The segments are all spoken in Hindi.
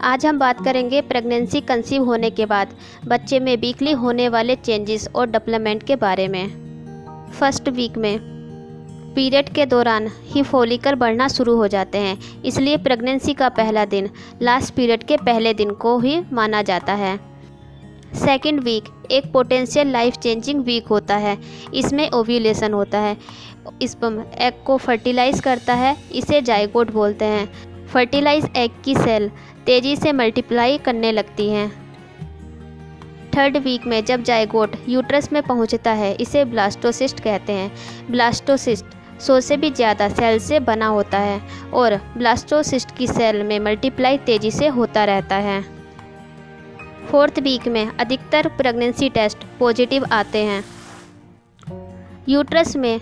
आज हम बात करेंगे प्रेगनेंसी कंसीव होने के बाद बच्चे में वीकली होने वाले चेंजेस और डेवलपमेंट के बारे में। फर्स्ट वीक में पीरियड के दौरान ही फॉलिकल बढ़ना शुरू हो जाते हैं, इसलिए प्रेगनेंसी का पहला दिन लास्ट पीरियड के पहले दिन को ही माना जाता है। सेकेंड वीक एक पोटेंशियल लाइफ चेंजिंग वीक होता है। इसमें ओव्यूलेशन होता है, स्पर्म एग को फर्टिलाइज करता है, इसे जाइगोट बोलते हैं। फर्टिलाइज एग की सेल तेज़ी से मल्टीप्लाई करने लगती हैं। थर्ड वीक में जब जाइगोट यूट्रस में पहुंचता है, इसे ब्लास्टोसिस्ट कहते हैं। ब्लास्टोसिस्ट 100 से भी ज़्यादा सेल से बना होता है और ब्लास्टोसिस्ट की सेल में मल्टीप्लाई तेज़ी से होता रहता है। फोर्थ वीक में अधिकतर प्रेगनेंसी टेस्ट पॉजिटिव आते हैं। यूट्रस में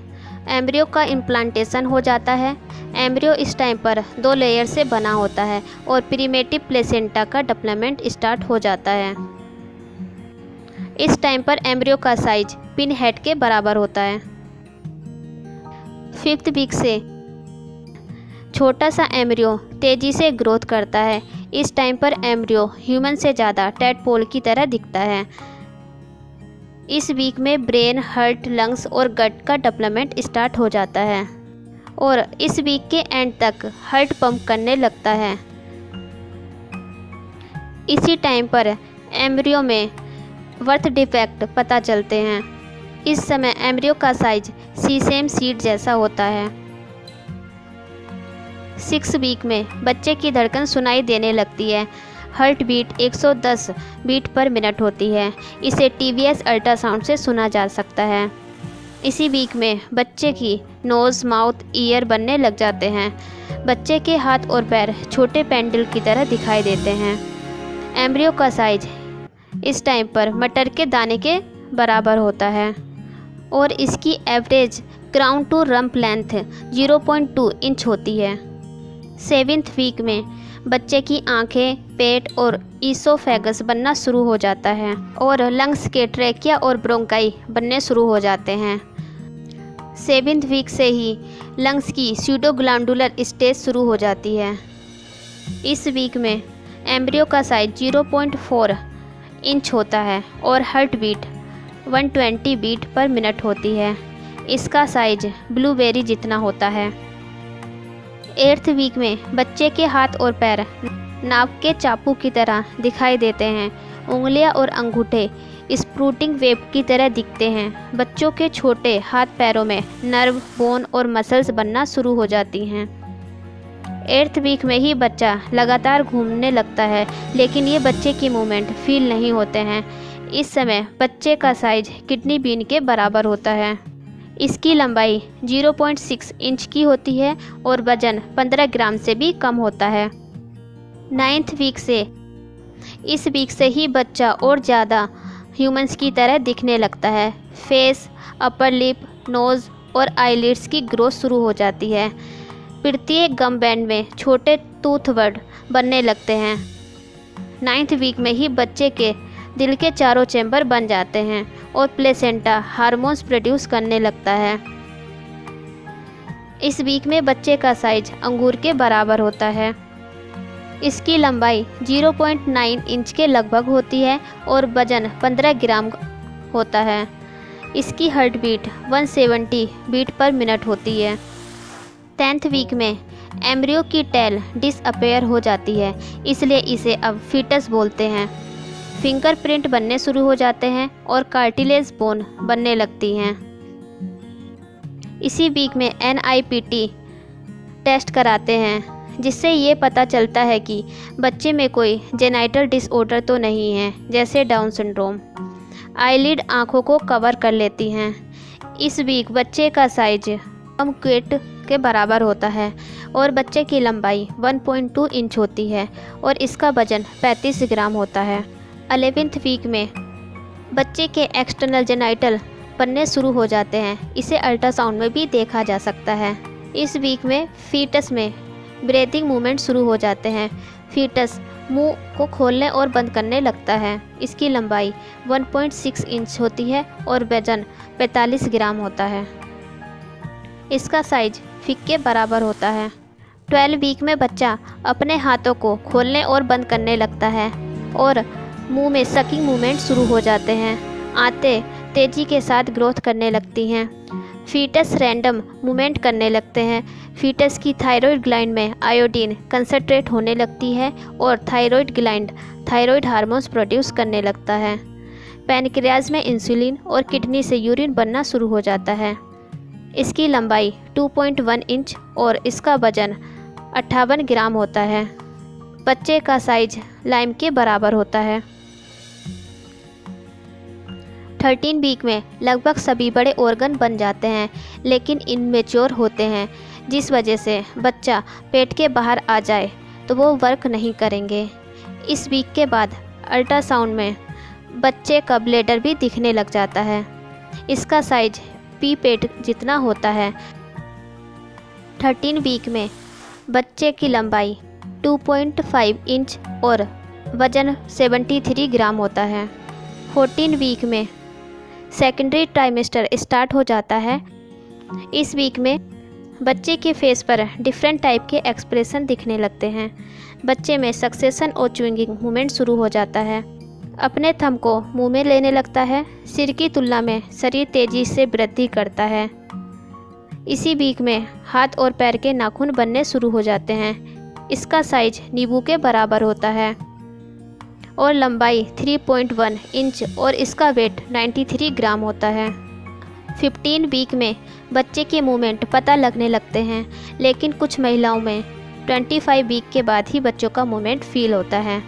एम्ब्रियो का इम्प्लांटेशन हो जाता है। एम्ब्रियो इस टाइम पर 2 लेयर से बना होता है और प्रीमेटिव प्लेसेंटा का डेवलपमेंट स्टार्ट हो जाता है। इस टाइम पर एम्ब्रियो का साइज पिन हेड के बराबर होता है। फिफ्थ वीक से छोटा सा एम्ब्रियो तेज़ी से ग्रोथ करता है। इस टाइम पर एम्ब्रियो ह्यूमन से ज़्यादा टैडपोल की तरह दिखता है। इस वीक में ब्रेन, हार्ट, लंग्स और गट का डेवलपमेंट स्टार्ट हो जाता है और इस वीक के एंड तक हार्ट पंप करने लगता है। इसी टाइम पर एम्ब्रियो में बर्थ डिफेक्ट पता चलते हैं। इस समय एम्ब्रियो का साइज सीसेम सीड जैसा होता है। 6 वीक में बच्चे की धड़कन सुनाई देने लगती है। Heart beat 110 beat per minute होती है। इसे टीवीएस अल्ट्रासाउंड से सुना जा सकता है। इसी वीक में बच्चे की नोज़, माउथ, ईयर बनने लग जाते हैं। बच्चे के हाथ और पैर छोटे पेंडल की तरह दिखाई देते हैं। एम्ब्रियो का साइज इस टाइम पर मटर के दाने के बराबर होता है और इसकी average crown to rump length 0.2 inch होती है। 7th वीक में बच्चे की आंखें, पेट और ईसोफेगस बनना शुरू हो जाता है और लंग्स के ट्रेकिया और ब्रोंकाई बनने शुरू हो जाते हैं। 7th वीक से ही लंग्स की स्यूडोग्लैंडुलर स्टेज शुरू हो जाती है। इस वीक में एम्ब्रियो का साइज 0.4 इंच होता है और heart beat 120 beat per minute होती है। इसका साइज ब्लूबेरी जितना होता है। 8th वीक में बच्चे के हाथ और पैर नाव के चाकू की तरह दिखाई देते हैं। उंगलियां और अंगूठे स्प्रूटिंग वेब की तरह दिखते हैं। बच्चों के छोटे हाथ पैरों में नर्व, बोन और मसल्स बनना शुरू हो जाती हैं। 8th वीक में ही बच्चा लगातार घूमने लगता है, लेकिन ये बच्चे की मूवमेंट फील नहीं होते हैं। इस समय बच्चे का साइज किडनी बीन के बराबर होता है। इसकी लंबाई 0.6 इंच की होती है और वजन 15 ग्राम से भी कम होता है। 9th वीक से इस वीक से ही बच्चा और ज़्यादा ह्यूमंस की तरह दिखने लगता है। फेस, अपर लिप, नोज़ और आईलिड्स की ग्रोथ शुरू हो जाती है। प्रत्येक गम बैंड में छोटे टूथवर्ड बनने लगते हैं। 9th वीक में ही बच्चे के दिल के चारों चैम्बर बन जाते हैं और प्लेसेंटा हार्मोन्स प्रोड्यूस करने लगता है। इस वीक में बच्चे का साइज अंगूर के बराबर होता है। इसकी लंबाई 0.9 इंच के लगभग होती है और वजन 15 ग्राम होता है। इसकी heart beat 170 beat per minute होती है। 10th वीक में एम्ब्रियो की टेल डिसअपेयर हो जाती है, इसलिए इसे अब फीटस बोलते हैं। फिंगरप्रिंट बनने शुरू हो जाते हैं और कार्टिलेज बोन बनने लगती हैं। इसी वीक में NIPT टेस्ट कराते हैं, जिससे ये पता चलता है कि बच्चे में कोई जेनाइटल डिसऑर्डर तो नहीं है, जैसे डाउन सिंड्रोम। आईलिड आँखों को कवर कर लेती हैं। इस वीक बच्चे का साइज कमक्वेट के बराबर होता है और बच्चे की लंबाई 1.2 इंच होती है और इसका वजन 35 ग्राम होता है। 11th वीक में बच्चे के एक्सटर्नल जेनाइटल बनने शुरू हो जाते हैं। इसे अल्ट्रासाउंड में भी देखा जा सकता है। इस वीक में फीटस में ब्रीथिंग मूवमेंट शुरू हो जाते हैं। फीटस मुंह को खोलने और बंद करने लगता है। इसकी लंबाई 1.6 इंच होती है और वजन 45 ग्राम होता है। इसका साइज फिक के बराबर होता है। 12 वीक में बच्चा अपने हाथों को खोलने और बंद करने लगता है और मुंह में सकिंग मूवमेंट शुरू हो जाते हैं। आंतें तेज़ी के साथ ग्रोथ करने लगती हैं। फीटस रैंडम मूवमेंट करने लगते हैं। फीटस की थायराइड ग्लैंड में आयोडीन कंसंट्रेट होने लगती है और thyroid gland thyroid hormones produce करने लगता है। पैनक्रियाज में इंसुलिन और किडनी से यूरिन बनना शुरू हो जाता है। इसकी लंबाई 2.1 इंच और इसका वजन 58 ग्राम होता है। बच्चे का साइज लाइम के बराबर होता है। 13 वीक में लगभग सभी बड़े ऑर्गन बन जाते हैं, लेकिन इनमेच्योर होते हैं, जिस वजह से बच्चा पेट के बाहर आ जाए तो वो वर्क नहीं करेंगे। इस वीक के बाद अल्ट्रासाउंड में बच्चे का ब्लैडर भी दिखने लग जाता है। इसका साइज पी पेट जितना होता है। 13 वीक में बच्चे की लंबाई 2.5 इंच और वजन 73 ग्राम होता है। 14 वीक में सेकेंडरी ट्राइमेस्टर स्टार्ट हो जाता है। इस वीक में बच्चे के फेस पर डिफरेंट टाइप के एक्सप्रेशन दिखने लगते हैं। बच्चे में सक्सेशन और च्युइंगिंग मूवमेंट शुरू हो जाता है। अपने थंब को मुंह में लेने लगता है। सिर की तुलना में शरीर तेजी से वृद्धि करता है। इसी वीक में हाथ और पैर के नाखून बनने शुरू हो जाते हैं। इसका साइज नींबू के बराबर होता है और लंबाई 3.1 इंच और इसका वेट 93 ग्राम होता है। 15 वीक में बच्चे के मूवमेंट पता लगने लगते हैं, लेकिन कुछ महिलाओं में 25 वीक के बाद ही बच्चों का मूवमेंट फील होता है।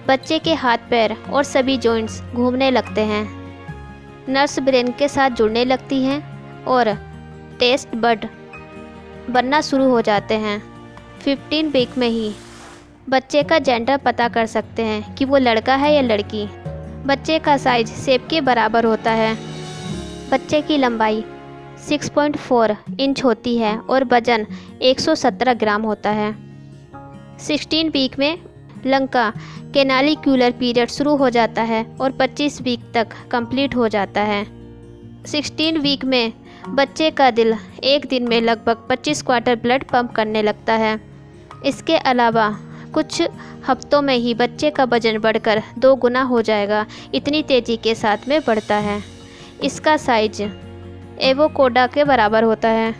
बच्चे के हाथ पैर और सभी जॉइंट्स घूमने लगते हैं। नर्व्स ब्रेन के साथ जुड़ने लगती हैं और टेस्ट बड बनना शुरू हो जाते हैं। 15 वीक में ही बच्चे का जेंडर पता कर सकते हैं कि वो लड़का है या लड़की। बच्चे का साइज सेब के बराबर होता है। बच्चे की लंबाई 6.4 इंच होती है और वजन 117 ग्राम होता है। 16 वीक में लंग का कैनालिक्यूलर पीरियड शुरू हो जाता है और 25 वीक तक कंप्लीट हो जाता है। 16 वीक में बच्चे का दिल एक दिन में लगभग 25 क्वार्टर ब्लड पंप करने लगता है। इसके अलावा कुछ हफ्तों में ही बच्चे का वजन बढ़कर 2 गुना हो जाएगा, इतनी तेज़ी के साथ में बढ़ता है। इसका साइज एवोकाडो के बराबर होता है।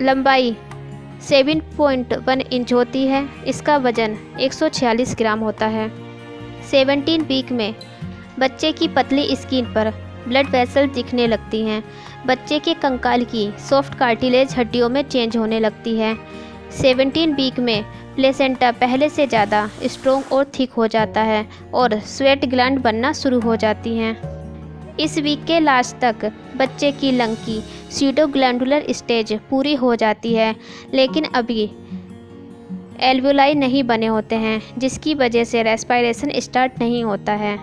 लंबाई 7.1 इंच होती है। इसका वजन 146 ग्राम होता है। 17 वीक में बच्चे की पतली स्किन पर ब्लड वेसल दिखने लगती हैं। बच्चे के कंकाल की सॉफ्ट कार्टिलेज हड्डियों में चेंज होने लगती है। 17 वीक में प्लेसेंटा पहले से ज़्यादा स्ट्रॉन्ग और थिक हो जाता है और स्वेट ग्लैंड बनना शुरू हो जाती हैं। इस वीक के लास्ट तक बच्चे की लंग की स्यूडोग्लैंडुलर स्टेज पूरी हो जाती है, लेकिन अभी एल्वुलाई नहीं बने होते हैं, जिसकी वजह से रेस्पिरेशन स्टार्ट नहीं होता है।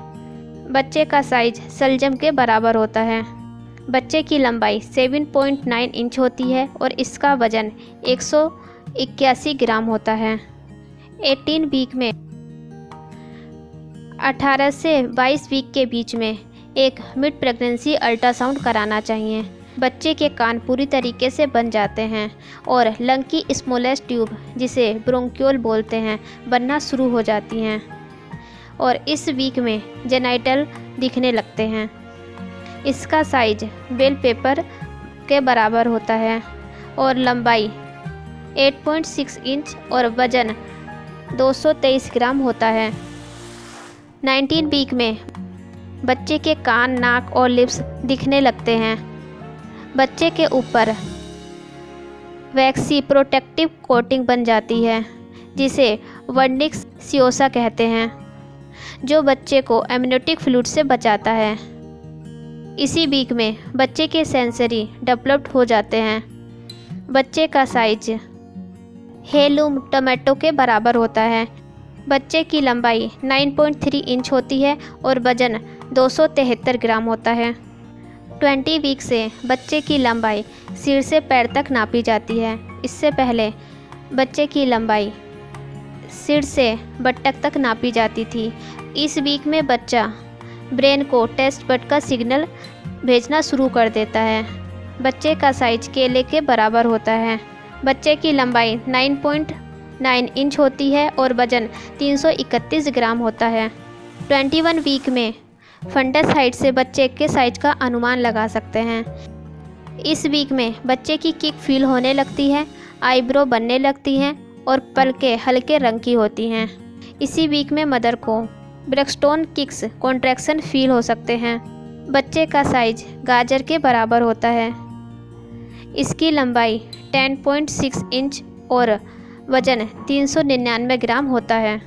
बच्चे का साइज सलजम के बराबर होता है। बच्चे की लंबाई 7.9 इंच होती है और इसका वजन 181 ग्राम होता है। 18 वीक में 18 से 22 वीक के बीच में एक मिड प्रेगनेंसी अल्ट्रासाउंड कराना चाहिए। बच्चे के कान पूरी तरीके से बन जाते हैं और लंग की स्मॉलेस्ट ट्यूब, जिसे ब्रोंक्यूल बोलते हैं, बनना शुरू हो जाती हैं और इस वीक में जेनाइटल दिखने लगते हैं। इसका साइज बेल पेपर के बराबर होता है और लंबाई 8.6 इंच और वजन 223 ग्राम होता है। 19 वीक में बच्चे के कान, नाक और लिप्स दिखने लगते हैं। बच्चे के ऊपर वैक्सी प्रोटेक्टिव कोटिंग बन जाती है, जिसे वर्निक्स सियोसा कहते हैं, जो बच्चे को एमनियोटिक फ्लूइड से बचाता है। इसी वीक में बच्चे के सेंसरी डेवलप्ड हो जाते हैं। बच्चे का साइज हेलूम टोमेटो के बराबर होता है। बच्चे की लंबाई 9.3 इंच होती है और वजन 273 ग्राम होता है। 20 वीक से बच्चे की लंबाई सिर से पैर तक नापी जाती है। इससे पहले बच्चे की लंबाई सिर से बट्टक तक नापी जाती थी। इस वीक में बच्चा ब्रेन को टेस्ट बड का सिग्नल भेजना शुरू कर देता है। बच्चे का साइज केले के बराबर होता है बच्चे की लंबाई 9.9 इंच होती है और वज़न 331 ग्राम होता है। 21 वीक में फंडस हाइट से बच्चे के साइज का अनुमान लगा सकते हैं। इस वीक में बच्चे की किक फील होने लगती है, आईब्रो बनने लगती हैं और पलकें हल्के रंग की होती हैं। इसी वीक में मदर को ब्रेक्सटोन किक्स कॉन्ट्रैक्शन फील हो सकते हैं। बच्चे का साइज गाजर के बराबर होता है। इसकी लंबाई 10.6 इंच और वज़न 399 ग्राम होता है।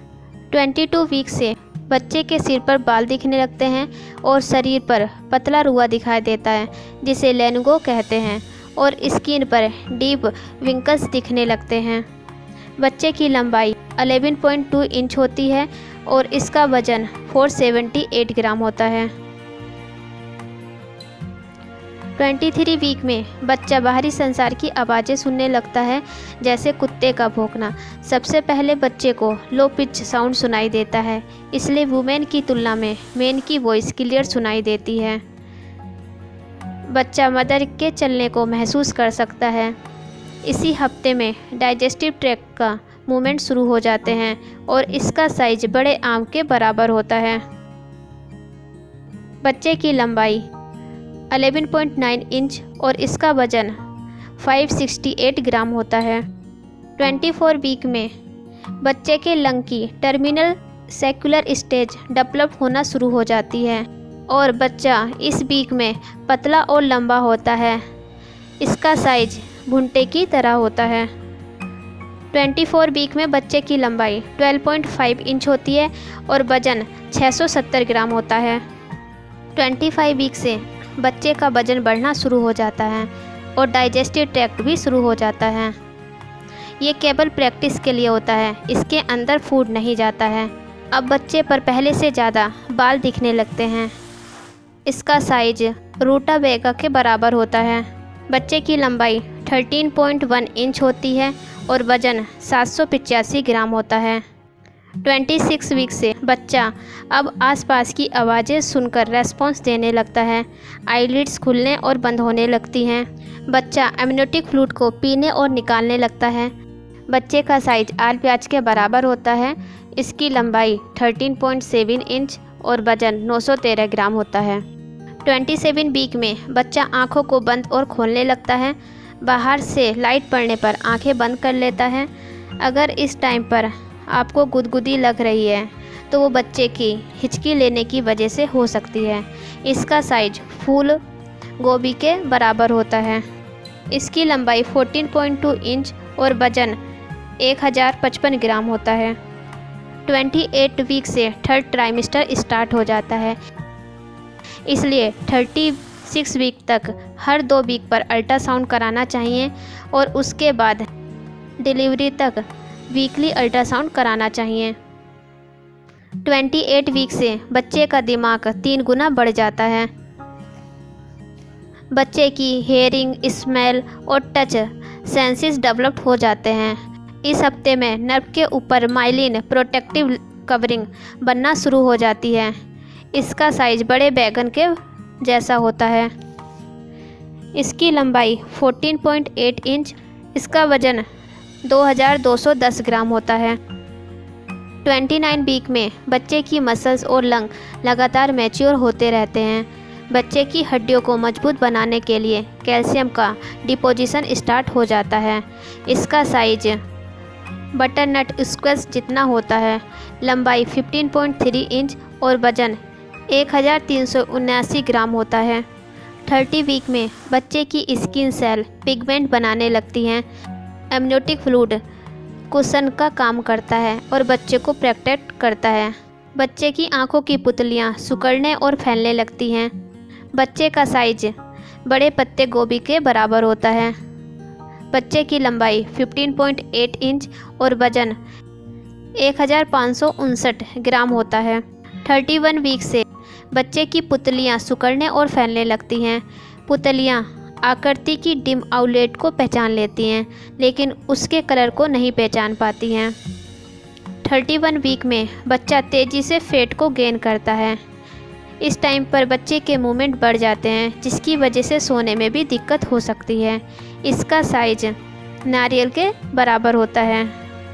22 वीक से बच्चे के सिर पर बाल दिखने लगते हैं और शरीर पर पतला रुआ दिखाई देता है, जिसे लेनुगो कहते हैं, और स्किन पर डीप विंकल्स दिखने लगते हैं। बच्चे की लंबाई 11.2 इंच होती है और इसका वज़न 478 ग्राम होता है। 23 वीक में बच्चा बाहरी संसार की आवाज़ें सुनने लगता है, जैसे कुत्ते का भौंकना। सबसे पहले बच्चे को लो पिच साउंड सुनाई देता है, इसलिए वुमेन की तुलना में मेन की वॉइस क्लियर सुनाई देती है। बच्चा मदर के चलने को महसूस कर सकता है। इसी हफ्ते में डाइजेस्टिव ट्रैक्ट का मूवमेंट शुरू हो जाते हैं और इसका साइज बड़े आम के बराबर होता है। बच्चे की लंबाई 11.9 इंच और इसका वज़न 568 ग्राम होता है। 24 वीक में बच्चे के लंग की टर्मिनल सेक्युलर स्टेज डेवलप होना शुरू हो जाती है और बच्चा इस वीक में पतला और लंबा होता है। इसका साइज भुट्टे की तरह होता है। 24 वीक में बच्चे की लंबाई 12.5 इंच होती है और वज़न 670 ग्राम होता है। 25 वीक से बच्चे का वज़न बढ़ना शुरू हो जाता है और डाइजेस्टिव ट्रैक्ट भी शुरू हो जाता है। ये केवल प्रैक्टिस के लिए होता है, इसके अंदर फूड नहीं जाता है। अब बच्चे पर पहले से ज़्यादा बाल दिखने लगते हैं। इसका साइज रूटा वेगा के बराबर होता है। बच्चे की लंबाई 13.1 इंच होती है और वज़न 785 ग्राम होता है। 26 वीक से बच्चा अब आसपास की आवाज़ें सुनकर रेस्पॉन्स देने लगता है। आईलिड्स खुलने और बंद होने लगती हैं। बच्चा एमनियोटिक फ्लूइड को पीने और निकालने लगता है। बच्चे का साइज आल प्याज के बराबर होता है। इसकी लंबाई 13.7 इंच और वज़न 913 ग्राम होता है। 27 वीक में बच्चा आँखों को बंद और खोलने लगता है। बाहर से लाइट पड़ने पर आंखें बंद कर लेता है। अगर इस टाइम पर आपको गुदगुदी लग रही है तो वो बच्चे की हिचकी लेने की वजह से हो सकती है। इसका साइज फूल गोभी के बराबर होता है। इसकी लंबाई 14.2 इंच और वज़न 1055 ग्राम होता है। 28 वीक से थर्ड ट्राइमेस्टर स्टार्ट हो जाता है, इसलिए 36 वीक तक हर 2 वीक पर अल्ट्रासाउंड कराना चाहिए और उसके बाद डिलीवरी तक वीकली अल्ट्रासाउंड कराना चाहिए। 28 वीक से बच्चे का दिमाग 3 गुना बढ़ जाता है। बच्चे की हेयरिंग, स्मेल और टच सेंसेस डेवलप्ड हो जाते हैं। इस हफ्ते में नर्व के ऊपर माइलिन प्रोटेक्टिव कवरिंग बनना शुरू हो जाती है। इसका साइज बड़े बैगन के जैसा होता है। इसकी लंबाई 14.8 इंच, इसका वज़न 2210 ग्राम होता है। 29 वीक में बच्चे की मसल्स और लंग लगातार मैच्योर होते रहते हैं। बच्चे की हड्डियों को मजबूत बनाने के लिए कैल्शियम का डिपोजिशन स्टार्ट हो जाता है। इसका साइज बटरनट स्क्वैश जितना होता है। लंबाई 15.3 इंच और वज़न 1379 ग्राम होता है। 30 वीक में बच्चे की स्किन सेल पिगमेंट बनाने लगती हैं। एमनियोटिक फ्लूइड कुशन का काम करता है और बच्चे को प्रोटेक्ट करता है। बच्चे की आंखों की पुतलियां सिकुड़ने और फैलने लगती हैं। बच्चे का साइज बड़े पत्ते गोभी के बराबर होता है। बच्चे की लंबाई 15.8 इंच और वज़न 1559 ग्राम होता है। 31 वीक से बच्चे की पुतलियां सिकुड़ने और फैलने लगती हैं। पुतलियां आकृति की डिम आउटलेट को पहचान लेती हैं, लेकिन उसके कलर को नहीं पहचान पाती हैं। 31 वीक में बच्चा तेज़ी से फेट को गेन करता है। इस टाइम पर बच्चे के मूवमेंट बढ़ जाते हैं, जिसकी वजह से सोने में भी दिक्कत हो सकती है। इसका साइज नारियल के बराबर होता है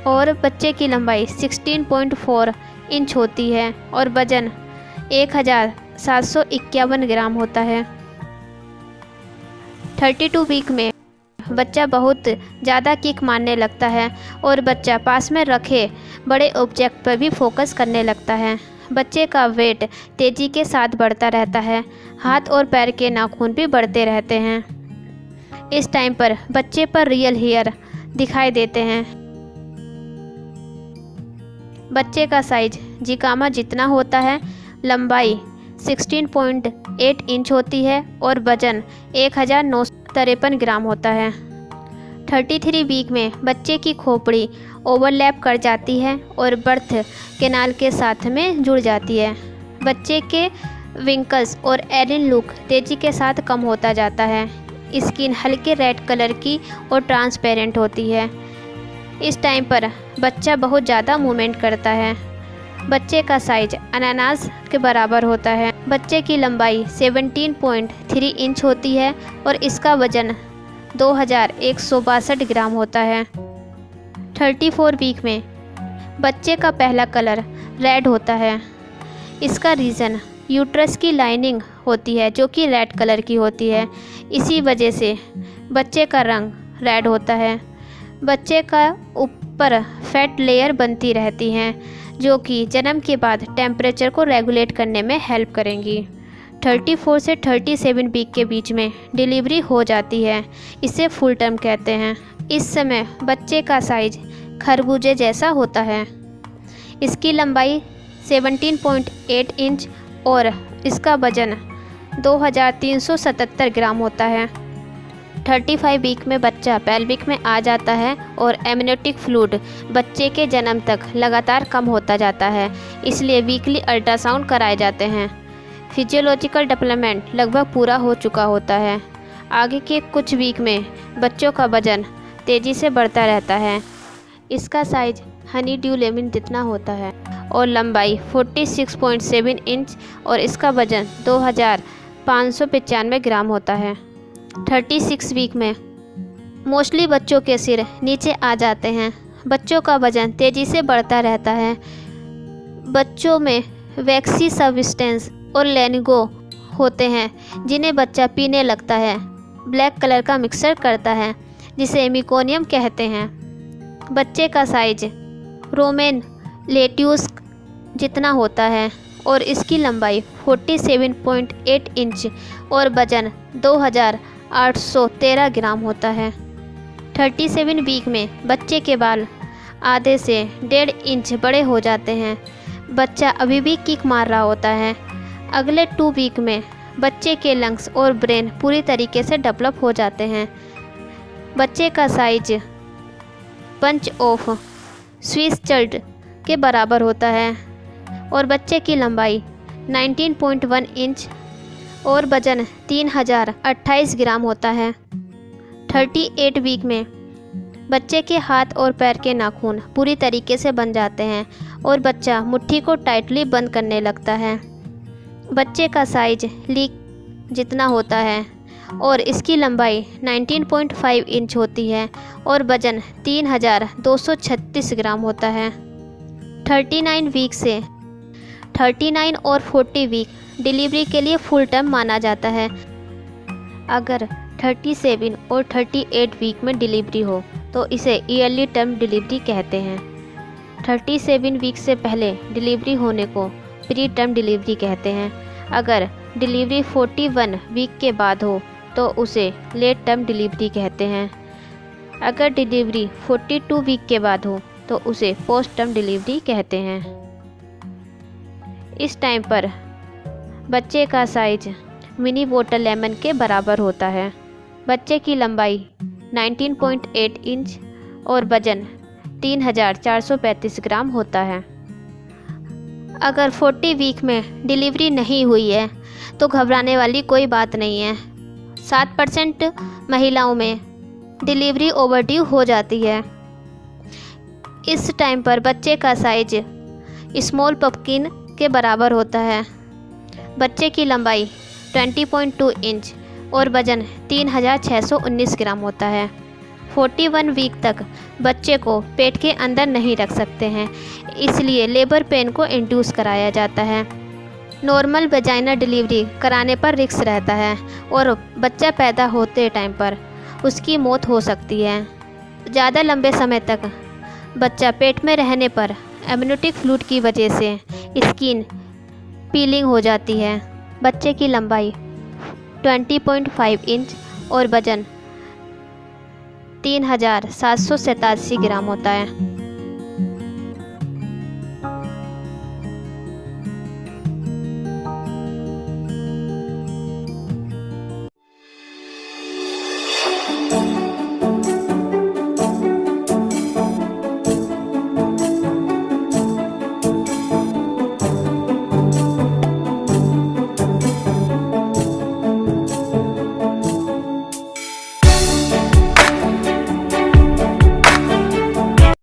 और बच्चे की लंबाई 16.4 इंच होती है और वज़न 1751 ग्राम होता है। 32 वीक में बच्चा बहुत ज़्यादा किक मारने लगता है और बच्चा पास में रखे बड़े ऑब्जेक्ट पर भी फोकस करने लगता है। बच्चे का वेट तेज़ी के साथ बढ़ता रहता है। हाथ और पैर के नाखून भी बढ़ते रहते हैं। इस टाइम पर बच्चे पर रियल हेयर दिखाई देते हैं। बच्चे का साइज जिकामा जितना होता है, लंबाई 16.8 इंच होती है और वज़न 1953 ग्राम होता है। 33 वीक में बच्चे की खोपड़ी ओवरलैप कर जाती है और बर्थ कैनाल के साथ में जुड़ जाती है। बच्चे के विंकल्स और एरिन लुक तेज़ी के साथ कम होता जाता है। स्किन हल्के रेड कलर की और ट्रांसपेरेंट होती है। इस टाइम पर बच्चा बहुत ज़्यादा मूवमेंट करता है। बच्चे का साइज अनानास के बराबर होता है। बच्चे की लंबाई 17.3 इंच होती है और इसका वज़न 2162 ग्राम होता है। 34 वीक में बच्चे का पहला कलर रेड होता है। इसका रीज़न यूट्रस की लाइनिंग होती है जो कि रेड कलर की होती है। इसी वजह से बच्चे का रंग रेड होता है। बच्चे का ऊपर फैट लेयर बनती रहती हैं जो कि जन्म के बाद टेम्परेचर को रेगुलेट करने में हेल्प करेंगी। 34 से 37 वीक के बीच में डिलीवरी हो जाती है। इसे फुल टर्म कहते हैं। इस समय बच्चे का साइज खरबूजे जैसा होता है। इसकी लंबाई 17.8 इंच और इसका वज़न 2377 ग्राम होता है। 35 वीक में बच्चा पेल्विक में आ जाता है और एमनियोटिक फ्लूइड बच्चे के जन्म तक लगातार कम होता जाता है, इसलिए वीकली अल्ट्रासाउंड कराए जाते हैं। फिजियोलॉजिकल डेवलपमेंट लगभग पूरा हो चुका होता है। आगे के कुछ वीक में बच्चों का वज़न तेज़ी से बढ़ता रहता है। इसका साइज हनी ड्यू लेमन जितना होता है और लंबाई 46.7 इंच और इसका वज़न 2595 ग्राम होता है। 36 वीक में मोस्टली बच्चों के सिर नीचे आ जाते हैं। बच्चों का वज़न तेज़ी से बढ़ता रहता है। बच्चों में वैक्सी सब्सटेंस और लेनिगो होते हैं जिन्हें बच्चा पीने लगता है। ब्लैक कलर का मिक्सर करता है जिसे मिकोनियम कहते हैं। बच्चे का साइज रोमेन लेट्यूस जितना होता है और इसकी लंबाई 47.8 इंच और वज़न 2813 ग्राम होता है। 37 वीक में बच्चे के बाल आधे से 1.5 इंच बड़े हो जाते हैं। बच्चा अभी भी किक मार रहा होता है। अगले 2 वीक में बच्चे के लंग्स और ब्रेन पूरी तरीके से डेवलप हो जाते हैं। बच्चे का size punch of Swiss child के बराबर होता है और बच्चे की लंबाई 19.1 इंच और वज़न 3028 ग्राम होता है। 38 वीक में बच्चे के हाथ और पैर के नाखून पूरी तरीके से बन जाते हैं और बच्चा मुट्ठी को टाइटली बंद करने लगता है। बच्चे का साइज लीक जितना होता है और इसकी लंबाई 19.5 इंच होती है और वज़न 3236 ग्राम होता है। 39 वीक से 39 और 40 वीक डिलीवरी के लिए फुल टर्म माना जाता है। अगर 37 और 38 वीक में डिलीवरी हो तो इसे ईयरली टर्म डिलीवरी कहते हैं। 37 वीक से पहले डिलीवरी होने को प्री टर्म डिलीवरी कहते हैं। अगर डिलीवरी 41 वीक के बाद हो तो उसे लेट टर्म डिलीवरी कहते हैं। अगर डिलीवरी 42 वीक के बाद हो तो उसे पोस्ट टर्म डिलीवरी कहते हैं। इस टाइम पर बच्चे का साइज मिनी बोतल लेमन के बराबर होता है। बच्चे की लंबाई 19.8 इंच और वज़न 3435 ग्राम होता है। अगर 40 वीक में डिलीवरी नहीं हुई है तो घबराने वाली कोई बात नहीं है। 7% महिलाओं में डिलीवरी ओवरड्यू हो जाती है। इस टाइम पर बच्चे का साइज स्मॉल पम्पकिन के बराबर होता है। बच्चे की लंबाई 20.2 इंच और वज़न 3619 ग्राम होता है। 41 वीक तक बच्चे को पेट के अंदर नहीं रख सकते हैं, इसलिए लेबर पेन को इंड्यूस कराया जाता है। नॉर्मल वेजाइनल डिलीवरी कराने पर रिस्क रहता है और बच्चा पैदा होते टाइम पर उसकी मौत हो सकती है। ज़्यादा लंबे समय तक बच्चा पेट में रहने पर एमनियोटिक फ्लूइड की वजह से स्किन पीलिंग हो जाती है। बच्चे की लंबाई 20.5 इंच और वज़न 3787 ग्राम होता है।